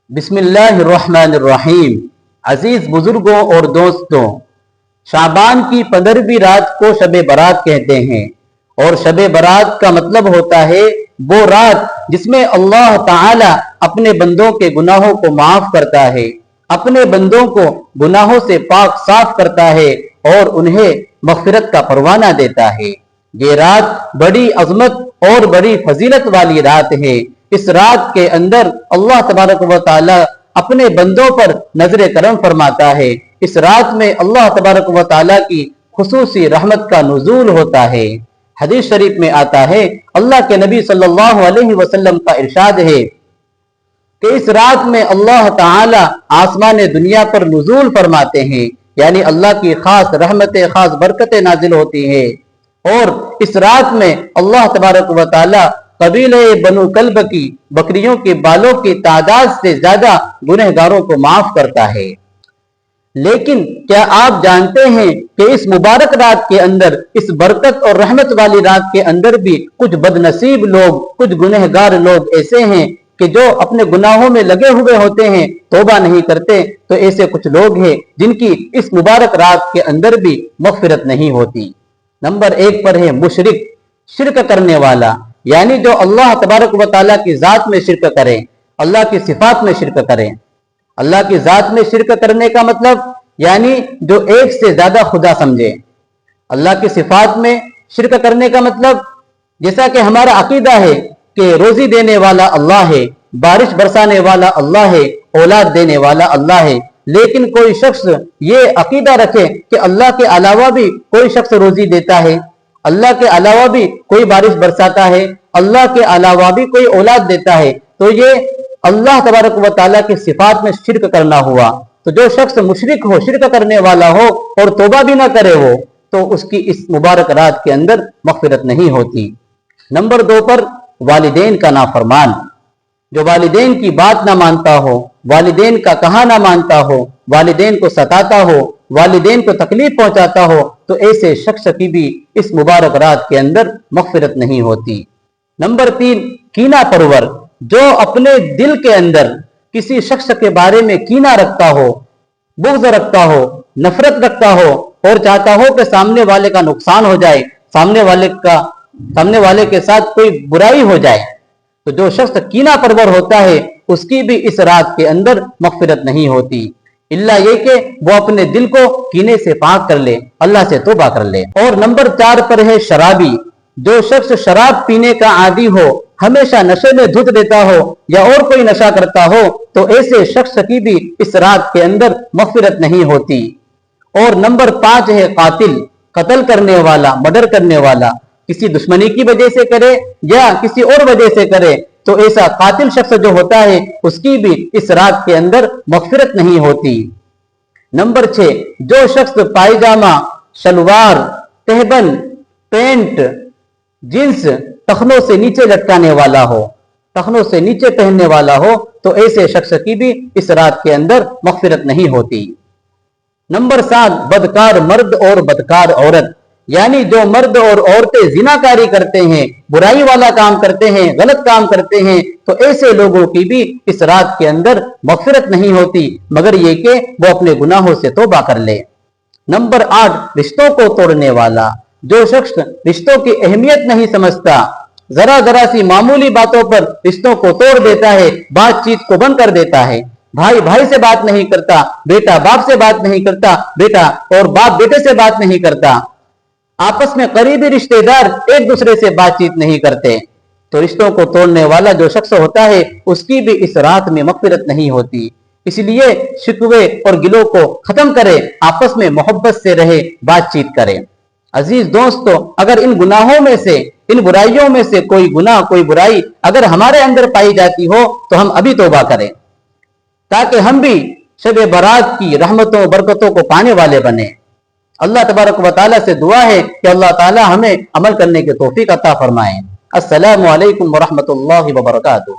بسم اللہ الرحمن الرحیم۔ عزیز بزرگوں اور دوستوں، شعبان کی 15ویں رات کو شب برات کہتے ہیں، اور شب برات کا مطلب ہوتا ہے وہ رات جس میں اللہ تعالی اپنے بندوں کے گناہوں کو معاف کرتا ہے، اپنے بندوں کو گناہوں سے پاک صاف کرتا ہے اور انہیں مغفرت کا پروانہ دیتا ہے۔ یہ رات بڑی عظمت اور بڑی فضیلت والی رات ہے۔ اس رات کے اندر اللہ تبارک و تعالی اپنے بندوں پر نظر کرم فرماتا ہے۔ اس رات میں اللہ تبارک و تعالی کی خصوصی رحمت کا نزول ہوتا ہے۔ حدیث شریف میں آتا ہے، اللہ کے نبی صلی اللہ علیہ وسلم کا ارشاد ہے کہ اس رات میں اللہ تعالی آسمان دنیا پر نزول فرماتے ہیں، یعنی اللہ کی خاص رحمتیں، خاص برکتیں نازل ہوتی ہیں، اور اس رات میں اللہ تبارک و تعالی قبیلہ بنو کلب کی بکریوں کے بالوں کی تعداد سے زیادہ گنہگاروں کو معاف کرتا ہے۔ لیکن کیا آپ جانتے ہیں کہ اس مبارک رات کے اندر، اس برکت اور رحمت والی رات کے اندر بھی کچھ بد نصیب لوگ، کچھ گنہگار لوگ ایسے ہیں کہ جو اپنے گناہوں میں لگے ہوئے ہوتے ہیں، توبہ نہیں کرتے؟ تو ایسے کچھ لوگ ہیں جن کی اس مبارک رات کے اندر بھی مغفرت نہیں ہوتی۔ نمبر 1 پر ہے مشرک، شرک کرنے والا، یعنی جو اللہ تبارک و تعالیٰ کی ذات میں شرک کریں، اللہ کی صفات میں شرک کریں۔ اللہ کی ذات میں شرک کرنے کا مطلب یعنی جو ایک سے زیادہ خدا سمجھے۔ اللہ کی صفات میں شرک کرنے کا مطلب، جیسا کہ ہمارا عقیدہ ہے کہ روزی دینے والا اللہ ہے، بارش برسانے والا اللہ ہے، اولاد دینے والا اللہ ہے، لیکن کوئی شخص یہ عقیدہ رکھے کہ اللہ کے علاوہ بھی کوئی شخص روزی دیتا ہے، اللہ کے علاوہ بھی کوئی بارش برساتا ہے، اللہ کے علاوہ بھی کوئی اولاد دیتا ہے، تو یہ اللہ تبارک و تعالیٰ کی صفات میں شرک کرنا ہوا۔ تو جو شخص مشرک ہو، شرک کرنے والا ہو اور توبہ بھی نہ کرے وہ، تو اس کی اس مبارک رات کے اندر مغفرت نہیں ہوتی۔ نمبر 2 پر والدین کا نافرمان، جو والدین کی بات نہ مانتا ہو، والدین کا کہا نہ مانتا ہو، والدین کو ستاتا ہو، والدین کو تکلیف پہنچاتا ہو، تو ایسے شخص کی بھی اس مبارک رات کے اندر مغفرت نہیں ہوتی۔ نمبر 3 کینہ پرور، جو اپنے دل کے اندر کسی شخص کے بارے میں کینہ رکھتا ہو، بغض رکھتا ہو، نفرت رکھتا ہو، اور چاہتا ہو کہ سامنے والے کا نقصان ہو جائے، سامنے والے کے ساتھ کوئی برائی ہو جائے، تو جو شخص کینہ پرور ہوتا ہے اس کی بھی اس رات کے اندر مغفرت نہیں ہوتی، الا یہ کہ وہ اپنے دل کو کینے سے پاک کر لے، اللہ سے توبہ کر لے۔ اور نمبر 4 پر ہے شرابی، جو شخص شراب پینے کا عادی ہو، ہمیشہ نشے میں دھت دیتا ہو یا اور کوئی نشہ کرتا ہو، تو ایسے شخص کی بھی اس رات کے اندر مغفرت نہیں ہوتی۔ اور نمبر 5 ہے قاتل، قتل کرنے والا، مرڈر کرنے والا، کسی دشمنی کی وجہ سے کرے یا کسی اور وجہ سے کرے، تو ایسا قاتل شخص جو ہوتا ہے اس کی بھی اس رات کے اندر مغفرت نہیں ہوتی۔ نمبر 6 جو شخص پائجامہ، شلوار، تہبند، پینٹ، جنس ٹخنوں سے نیچے لٹکانے والا ہو، ٹخنوں سے نیچے پہننے والا ہو، تو ایسے شخص کی بھی اس رات کے اندر مغفرت نہیں ہوتی۔ نمبر 7 بدکار مرد اور بدکار عورت، یعنی جو مرد اور عورتیں زناکاری کرتے ہیں، برائی والا کام کرتے ہیں، غلط کام کرتے ہیں، تو ایسے لوگوں کی بھی اس رات کے اندر مغفرت نہیں ہوتی، مگر یہ کہ وہ اپنے گناہوں سے توبہ کر لے۔ نمبر 8 رشتوں کو توڑنے والا، جو شخص رشتوں کی اہمیت نہیں سمجھتا، ذرا سی معمولی باتوں پر رشتوں کو توڑ دیتا ہے، بات چیت کو بند کر دیتا ہے، بھائی بھائی سے بات نہیں کرتا، بیٹا باپ سے بات نہیں کرتا، بیٹا اور باپ بیٹے سے بات نہیں کرتا، آپس میں قریبی رشتہ دار ایک دوسرے سے بات چیت نہیں کرتے، تو رشتوں کو توڑنے والا جو شخص ہوتا ہے اس کی بھی اس رات میں مغفرت نہیں ہوتی۔ اس لیے شکوے اور گلوں کو ختم کرے، آپس میں محبت سے رہے، بات چیت کرے۔ عزیز دوستو، اگر ان گناہوں میں سے، ان برائیوں میں سے کوئی گناہ، کوئی برائی اگر ہمارے اندر پائی جاتی ہو تو ہم ابھی توبہ کریں، تاکہ ہم بھی شب برات کی رحمتوں برکتوں کو پانے والے بنیں۔ اللہ تبارک و تعالیٰ سے دعا ہے کہ اللہ تعالیٰ ہمیں عمل کرنے کی توفیق عطا فرمائے۔ السلام علیکم ورحمۃ اللہ وبرکاتہ۔